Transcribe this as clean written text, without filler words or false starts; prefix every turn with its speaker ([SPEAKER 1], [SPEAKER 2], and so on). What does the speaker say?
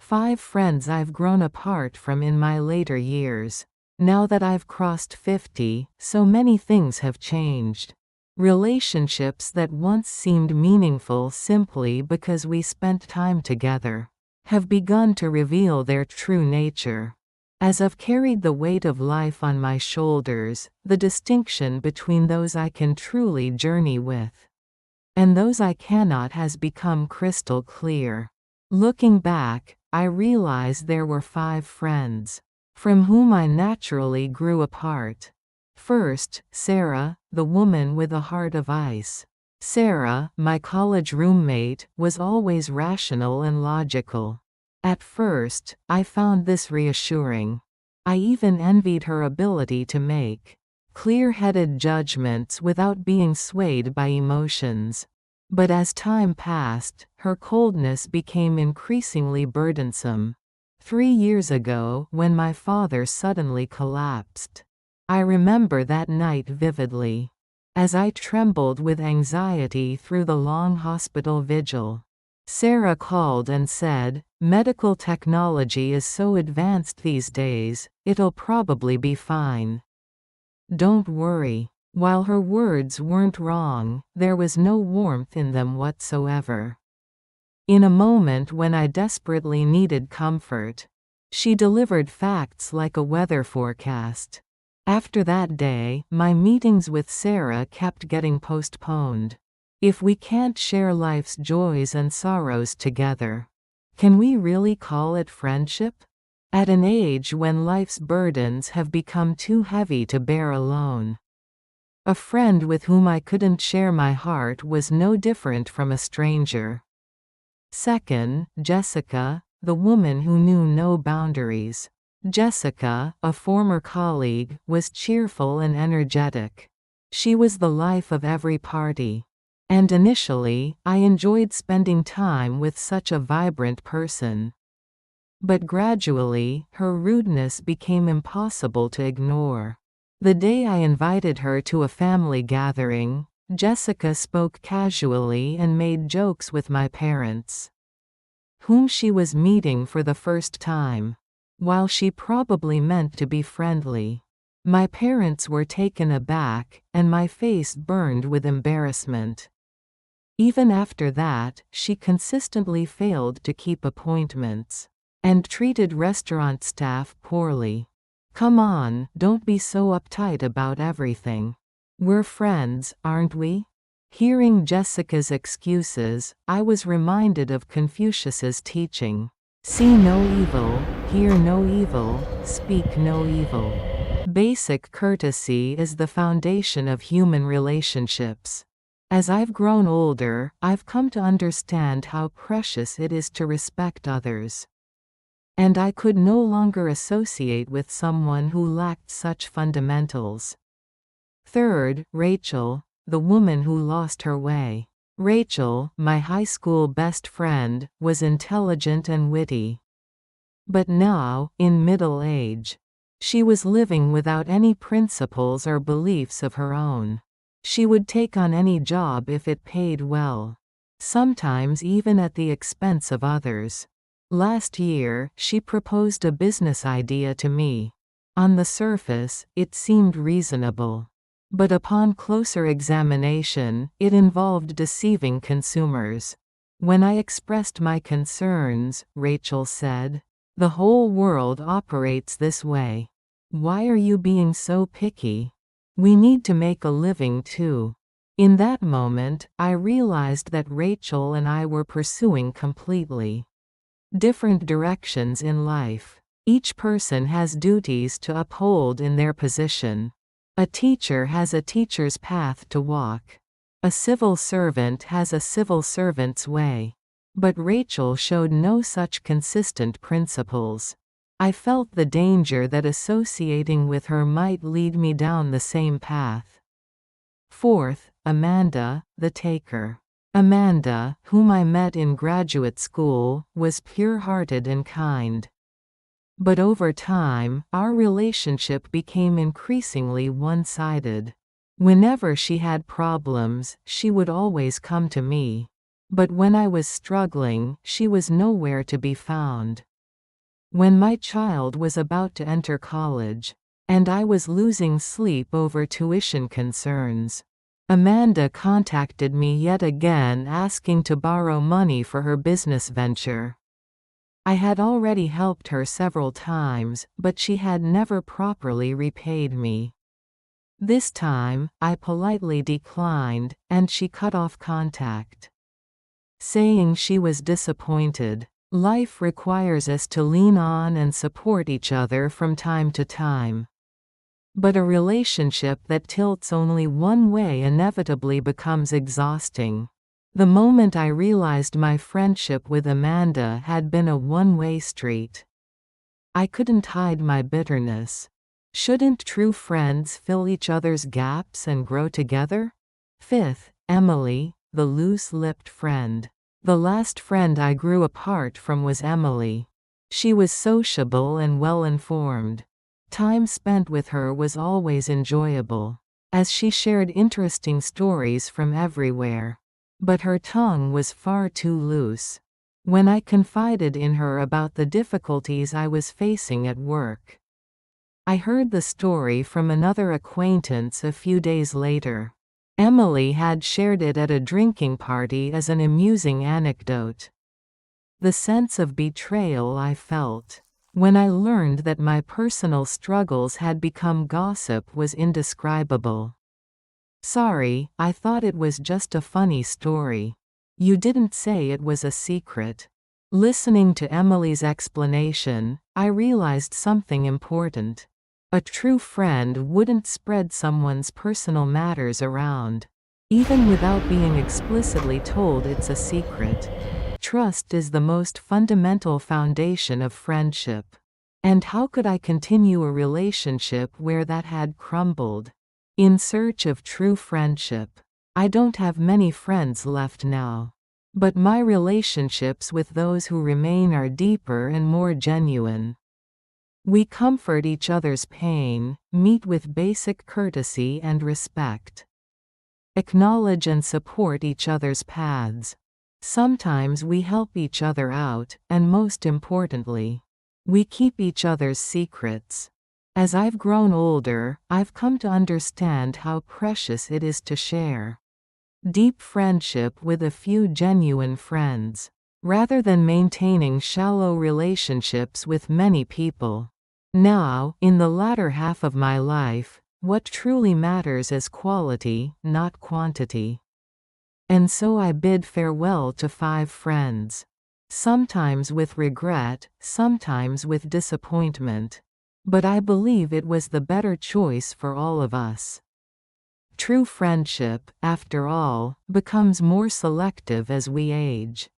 [SPEAKER 1] 5 friends I've grown apart from in my later years. Now that I've crossed 50, so many things have changed. Relationships that once seemed meaningful simply because we spent time together have begun to reveal their true nature. As I've carried the weight of life on my shoulders, the distinction between those I can truly journey with and those I cannot has become crystal clear. Looking back, I realize there were 5 friends from whom I naturally grew apart. First, Sarah, the woman with a heart of ice. Sarah, my college roommate, was always rational and logical. At first, I found this reassuring. I even envied her ability to make clear-headed judgments without being swayed by emotions. But as time passed, her coldness became increasingly burdensome. 3 years ago, when my father suddenly collapsed, I remember that night vividly. As I trembled with anxiety through the long hospital vigil, Sarah called and said, "Medical technology is so advanced these days, it'll probably be fine. Don't worry." While her words weren't wrong, there was no warmth in them whatsoever. In a moment when I desperately needed comfort, she delivered facts like a weather forecast. After that day, my meetings with Sarah kept getting postponed. If we can't share life's joys and sorrows together, can we really call it friendship? At an age when life's burdens have become too heavy to bear alone, a friend with whom I couldn't share my heart was no different from a stranger. Second, Jessica, the woman who knew no boundaries. Jessica, a former colleague, was cheerful and energetic. She was the life of every party. And initially, I enjoyed spending time with such a vibrant person. But gradually, her rudeness became impossible to ignore. The day I invited her to a family gathering, Jessica spoke casually and made jokes with my parents, whom she was meeting for the first time. While she probably meant to be friendly, my parents were taken aback, and my face burned with embarrassment. Even after that, she consistently failed to keep appointments and treated restaurant staff poorly. "Come on, don't be so uptight about everything. We're friends, aren't we?" Hearing Jessica's excuses, I was reminded of Confucius's teaching. See no evil, hear no evil, speak no evil. Basic courtesy is the foundation of human relationships. As I've grown older, I've come to understand how precious it is to respect others. And I could no longer associate with someone who lacked such fundamentals. Third, Rachel, the woman who lost her way. Rachel, my high school best friend, was intelligent and witty. But now, in middle age, she was living without any principles or beliefs of her own. She would take on any job if it paid well, sometimes even at the expense of others. Last year, she proposed a business idea to me. On the surface, it seemed reasonable. But upon closer examination, it involved deceiving consumers. When I expressed my concerns, Rachel said, "The whole world operates this way. Why are you being so picky? We need to make a living too." In that moment, I realized that Rachel and I were pursuing completely different directions in life. Each person has duties to uphold in their position. A teacher has a teacher's path to walk. A civil servant has a civil servant's way. But Rachel showed no such consistent principles. I felt the danger that associating with her might lead me down the same path. Fourth, Amanda, the taker. Amanda, whom I met in graduate school, was pure-hearted and kind. But over time, our relationship became increasingly one-sided. Whenever she had problems, she would always come to me. But when I was struggling, she was nowhere to be found. When my child was about to enter college, and I was losing sleep over tuition concerns, Amanda contacted me yet again asking to borrow money for her business venture. I had already helped her several times, but she had never properly repaid me. This time, I politely declined, and she cut off contact, saying she was disappointed. Life requires us to lean on and support each other from time to time. But a relationship that tilts only one way inevitably becomes exhausting. The moment I realized my friendship with Amanda had been a one-way street, I couldn't hide my bitterness. Shouldn't true friends fill each other's gaps and grow together? 5th, Emily, the loose-lipped friend. The last friend I grew apart from was Emily. She was sociable and well-informed. Time spent with her was always enjoyable, as she shared interesting stories from everywhere. But her tongue was far too loose. When I confided in her about the difficulties I was facing at work, I heard the story from another acquaintance a few days later. Emily had shared it at a drinking party as an amusing anecdote. The sense of betrayal I felt when I learned that my personal struggles had become gossip was indescribable. Sorry, I thought it was just a funny story. You didn't say it was a secret. Listening to Emily's explanation, I realized something important. A true friend wouldn't spread someone's personal matters around, even without being explicitly told it's a secret. Trust is the most fundamental foundation of friendship. And how could I continue a relationship where that had crumbled? In search of true friendship. I don't have many friends left now. But my relationships with those who remain are deeper and more genuine. We comfort each other's pain, meet with basic courtesy and respect, acknowledge and support each other's paths. Sometimes we help each other out, and most importantly, we keep each other's secrets. As I've grown older, I've come to understand how precious it is to share deep friendship with a few genuine friends, rather than maintaining shallow relationships with many people. Now, in the latter half of my life, what truly matters is quality, not quantity. And so I bid farewell to 5 friends. Sometimes with regret, sometimes with disappointment. But I believe it was the better choice for all of us. True friendship, after all, becomes more selective as we age.